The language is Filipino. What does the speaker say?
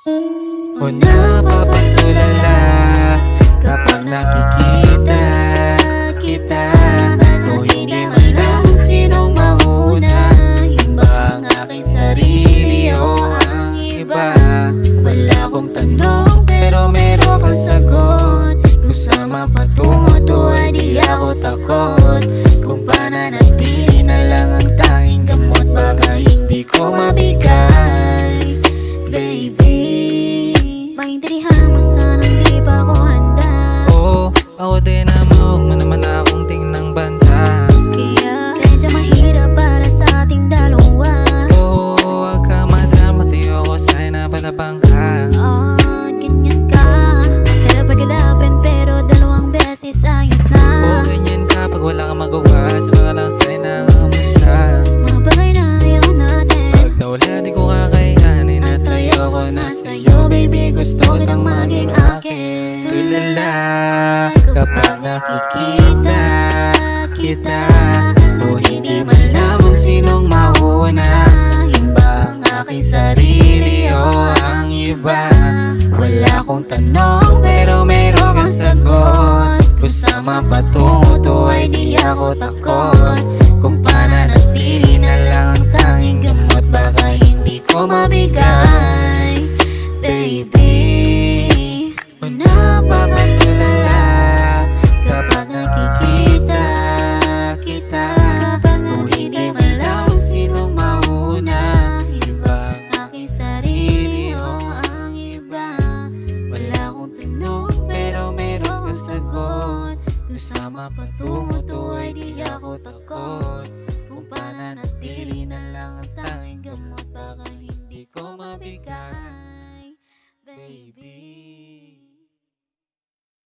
O napapatulala kapag nakikita kita, o hindi man lang sinong mauna, yung ba ang aking sarili o ang iba. Wala akong tanong pero meron kang sagot, kung saan mapatungo to ay di ako takot. Kung pananatili na lang ang tanging gamot, baka hindi ko mabigay, baby. Maintindihan mo sanang di pa ako handa. Oo, ako din naman, huwag mo naman akong tingnan banta. Kaya mahirap para sa ating dalawa. Oo, huwag ka madrama, tayo ako sa'yo na palabang ka. Ganyan ka, kalapag-kalapin pero dalawang beses ayos na. Oo, ganyan ka pag wala kang magawa, tsaka ka lang sa'yo na kamusta. Mga bagay na ayaw natin, Pag nawala di ko kakayanin at ayoko na sa'yo, baby, gusto kitang maging akin. Tulala kapag nakikita kita, o hindi man lamang sinong mauna, yung ba ang aking sarili o ang iba. Wala akong tanong pero meron kang sagot, kung saan mapatungo to ay di ako takot. Kung pananatili na lang ang tanging gamot, baka hindi ko mabigay, baby. O napapatulala kapag nakikita kita, o hindi man lang sinong mauna, yung ba ang aking sarili o ang iba. Wala akong tanong pero meron kang sagot, kung saan mapatungo to ay di ako takot. Kung pananatili na lang ang tanging gamot, baka hindi ko mabigay, baby.